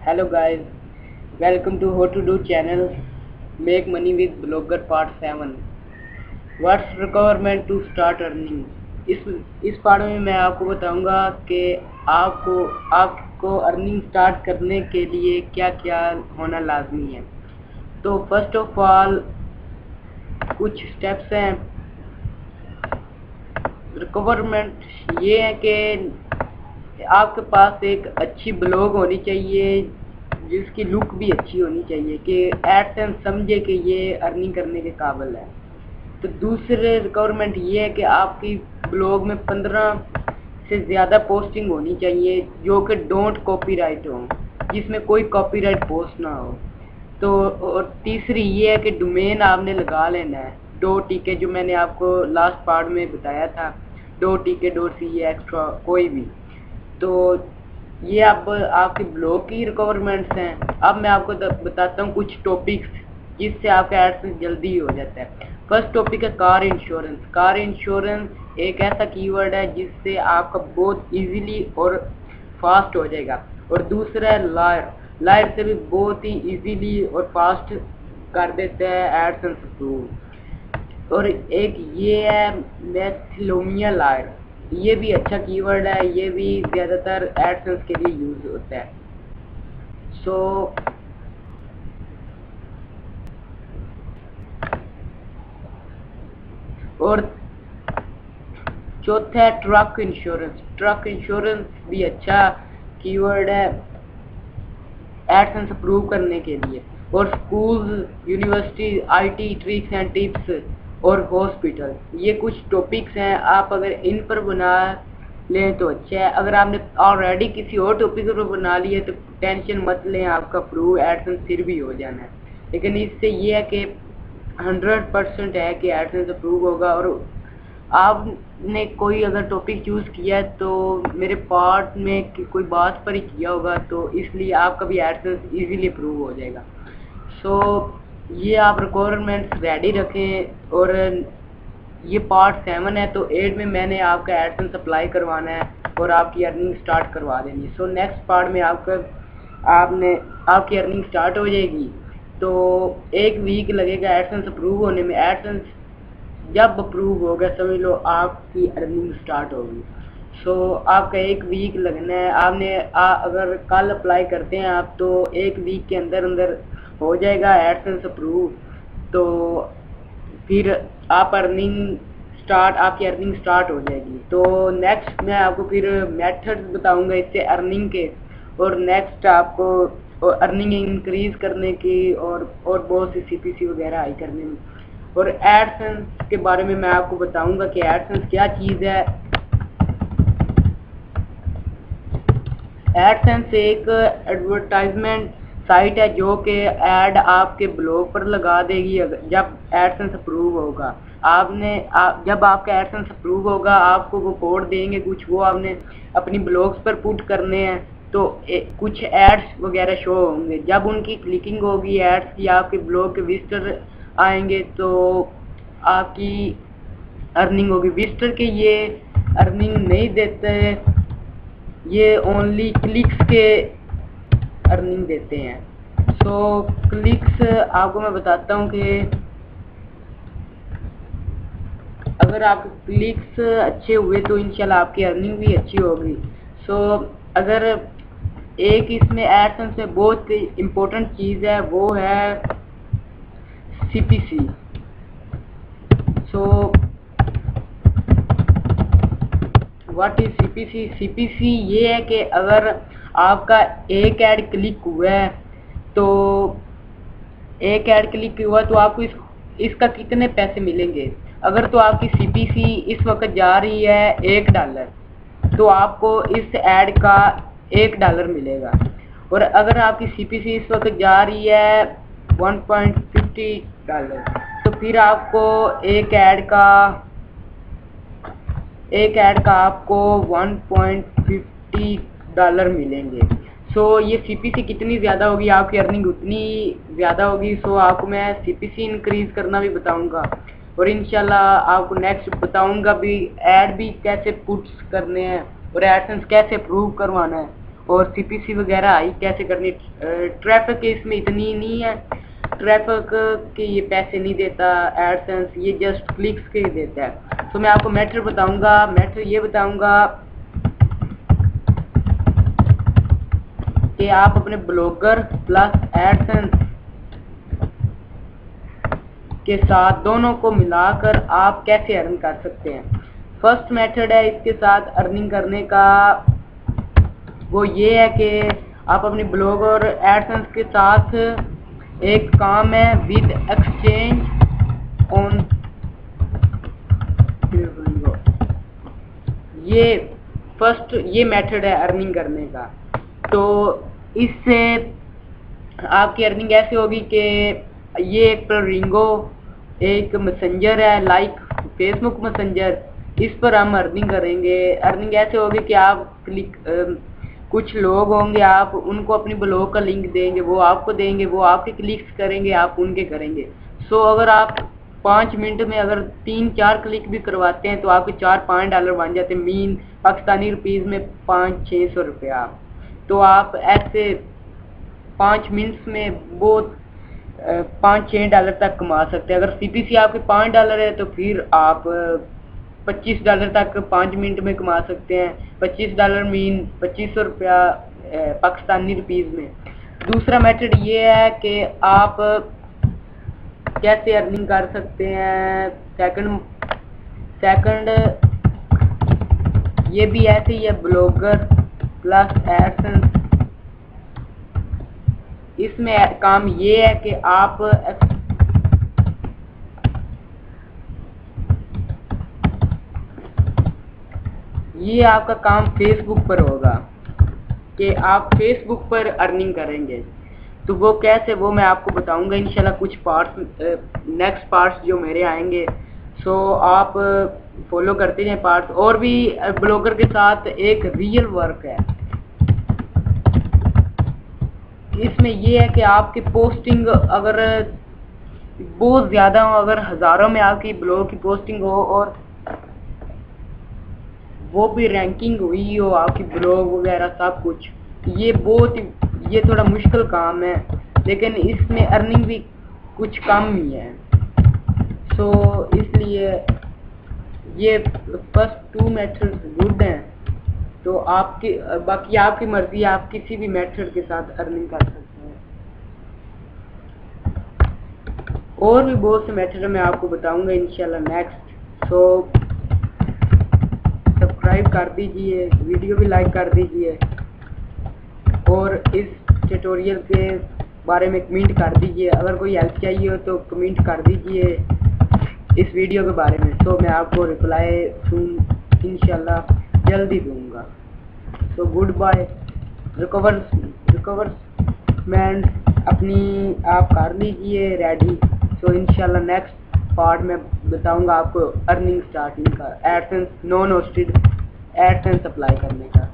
Hello guys, welcome to How to Do channel. Make money with Blogger Part 7. What's requirement to start earning? इस part में मैं आपको बताऊंगा कि आपको अर्निंग स्टार्ट करने के लिए क्या क्या होना लाजमी है। तो फर्स्ट ऑफ ऑल कुछ स्टेप्स हैं। रिक्वायरमेंट ये है कि आपके पास एक अच्छी ब्लॉग होनी चाहिए जिसकी लुक भी अच्छी होनी चाहिए कि एडसेंस समझे कि ये अर्निंग करने के काबिल है। तो दूसरे रिक्वायरमेंट ये है कि आपकी ब्लॉग में 15 से ज़्यादा पोस्टिंग होनी चाहिए जो कि डोंट कॉपीराइट हो, जिसमें कोई कॉपीराइट पोस्ट ना हो। तो और तीसरी ये है कि डोमेन आपने लगा लेना है .tk, जो मैंने आपको लास्ट पार्ट में बताया था, .tk .ce एक्स्ट्रा कोई भी। तो ये अब आपकी ब्लॉग की रिक्वायरमेंट्स हैं। अब मैं आपको बताता हूँ कुछ टॉपिक्स जिससे आपका एडसेंस जल्दी हो जाता है। फर्स्ट टॉपिक है कार इंश्योरेंस। कार इंश्योरेंस एक ऐसा कीवर्ड है जिससे आपका बहुत इजीली और फास्ट हो जाएगा। और दूसरा है लायर। लायर से भी बहुत ही इजीली और फास्ट कर देते हैं एडसेंस अप्रूव। और एक ये है मैथिलोमिया लायर, ये भी अच्छा कीवर्ड है, ये भी ज़्यादातर एडसेंस के लिए यूज होता है। और चौथा है ट्रक इंश्योरेंस। ट्रक इंश्योरेंस भी अच्छा कीवर्ड है एडसेंस अप्रूव करने के लिए। और school, university, IT tricks and tips और हॉस्पिटल, ये कुछ टॉपिक्स हैं। आप अगर इन पर बना लें तो अच्छा है। अगर आपने ऑलरेडी किसी और टॉपिक पर बना लिया तो टेंशन मत लें, आपका अप्रूव एडसेंस फिर भी हो जाना है। लेकिन इससे ये है कि 100% है कि एडसेंस अप्रूव होगा। और आपने कोई अगर टॉपिक चूज़ किया है तो मेरे पार्ट में कोई बात पर ही किया होगा, तो इसलिए आपका भी एडसेंस इजीली अप्रूव हो जाएगा। ये आप रिक्वायरमेंट्स रेडी रखें। और ये पार्ट 7 है, तो 8 में मैंने आपका एडसेंस अप्लाई करवाना है और आपकी अर्निंग स्टार्ट करवा देनी है। नेक्स्ट पार्ट में आपकी अर्निंग स्टार्ट हो जाएगी। तो 1 वीक लगेगा एडसेंस अप्रूव होने में। एडसेंस जब अप्रूव होगा समझ लो आपकी अर्निंग स्टार्ट होगी। आपका 1 वीक लगना है। आपने अगर कल अप्लाई करते हैं आप, तो 1 वीक के अंदर अंदर हो जाएगा एडसेंस अप्रूव। तो फिर आपकी अर्निंग स्टार्ट हो जाएगी। तो नेक्स्ट मैं आपको फिर मेथड्स बताऊंगा इससे अर्निंग के, और नेक्स्ट आपको अर्निंग इंक्रीज करने की और बहुत सी सीपीसी वगैरह हाई करने में। और एडसेंस के बारे में मैं आपको बताऊंगा कि एडसेंस क्या चीज़ है। एडसेंस एक एडवर्टाइजमेंट साइट है जो कि ऐड आपके ब्लॉग पर लगा देगी जब एडसेंस अप्रूव होगा। जब आपका एडसेंस अप्रूव होगा आपको वो कोड देंगे कुछ, वो आपने अपनी ब्लॉग्स पर पुट करने हैं। तो कुछ एड्स वगैरह शो होंगे। जब उनकी क्लिकिंग होगी एड्स की, आपके ब्लॉग के विजिटर आएंगे तो आपकी अर्निंग होगी। विजिटर के ये अर्निंग नहीं देते, ये ओनली क्लिक्स के अर्निंग देते हैं। क्लिक्स आपको मैं बताता हूँ कि अगर आपके क्लिक्स अच्छे हुए तो इंशाल्लाह आपकी अर्निंग भी अच्छी होगी। अगर एक इसमें एडसेंस में बहुत इम्पोर्टेंट चीज़ है, वो है CPC. What is CPC? CPC ये है कि अगर आपका एक ऐड क्लिक हुआ है तो आपको इसका कितने पैसे मिलेंगे। अगर तो आपकी सीपीसी इस वक्त जा रही है $1, तो आपको इस ऐड का $1 मिलेगा। और अगर आपकी सीपीसी इस वक्त जा रही है $1.50, तो फिर आपको एक ऐड का आपको $1.50 मिलेंगे। ये सीपीसी कितनी ज़्यादा होगी आपकी अर्निंग उतनी ज़्यादा होगी। आपको मैं सीपीसी इंक्रीज करना भी बताऊंगा, और इंशाल्लाह आपको नेक्स्ट बताऊंगा भी ऐड भी कैसे पुट्स करने हैं और एडसेंस कैसे अप्रूव करवाना है। और सीपीसी वगैरह आई कैसे करनी। ट्रैफिक के इसमें इतनी नहीं है, ट्रैफिक के ये पैसे नहीं देता एडसेंस, ये जस्ट क्लिक्स के ही देता है। तो मैं आपको मैटर बताऊंगा, मैटर ये बताऊंगा कि आप अपने ब्लॉगर प्लस एडसेंस के साथ दोनों को मिलाकर आप कैसे अर्न कर सकते हैं। फर्स्ट मेथड है इसके साथ अर्निंग करने का, वो ये है कि आप अपने ब्लॉग और एडसेंस के साथ एक काम है विद एक्सचेंज ऑन, ये फर्स्ट ये मेथड है अर्निंग करने का। तो इससे आपकी अर्निंग ऐसे होगी कि ये एक रिंगो एक मैसेंजर है लाइक फेसबुक मैसेंजर, इस पर हम अर्निंग करेंगे। अर्निंग ऐसे होगी कि आप कुछ लोग होंगे, आप उनको अपनी ब्लॉग का लिंक देंगे, वो आपको देंगे, वो आपके क्लिक्स करेंगे, आप उनके करेंगे। सो अगर आप 5 मिनट में अगर 3-4 क्लिक भी करवाते हैं तो आपके $4-5 बन जाते हैं, मीन पाकिस्तानी रुपीज़ में 500-600 रुपया। तो आप ऐसे 5 मिनट्स में बहुत $5-6 तक कमा सकते हैं। अगर सीपीसी आपके $5 है तो फिर आप $25 तक 5 मिनट में कमा सकते हैं। $25 मीन 2500 रुपया पाकिस्तानी रुपीज़ में। दूसरा मेथड ये है कि आप कैसे अर्निंग कर सकते हैं। सेकंड ये भी ऐसे ही है, ब्लॉगर प्लस एडसेंस। इसमें काम ये है कि आप ये आपका काम फेसबुक पर होगा कि आप फेसबुक पर अर्निंग करेंगे। तो वो कैसे, वो मैं आपको बताऊंगा इंशाल्लाह कुछ पार्ट्स, नेक्स्ट पार्ट्स जो मेरे आएंगे। सो आप फॉलो करते जाएं पार्ट्स। और भी ब्लॉगर के साथ एक रियल वर्क है, इसमें ये है कि आपकी पोस्टिंग अगर बहुत ज़्यादा हो, अगर हज़ारों में आपकी ब्लॉग की पोस्टिंग हो और वो भी रैंकिंग हुई हो आपकी ब्लॉग वगैरह सब कुछ, ये थोड़ा मुश्किल काम है, लेकिन इसमें अर्निंग भी कुछ कम ही है। सो इसलिए ये फर्स्ट 2 मेथड्स गुड हैं। तो आपकी बाकी आपकी मर्जी, आप किसी भी मेथड के साथ अर्निंग कर सकते हैं। और भी बहुत से मेथड मैं आपको बताऊंगा इंशाल्लाह नेक्स्ट। सो सब्सक्राइब कर दीजिए, वीडियो भी लाइक कर दीजिए और इस ट्यूटोरियल के बारे में कमेंट कर दीजिए। अगर कोई हेल्प चाहिए हो तो कमेंट कर दीजिए इस वीडियो के बारे में। तो मैं आपको रिप्लाई सून इंशाल्लाह जल्दी दूंगा। So good bye. रिकवर्समेंट अपनी आप कर लीजिए रेडी। सो इंशाल्लाह नेक्स्ट पार्ट में बताऊंगा आपको अर्निंग स्टार्टिंग का, AdSense non hosted AdSense apply करने का।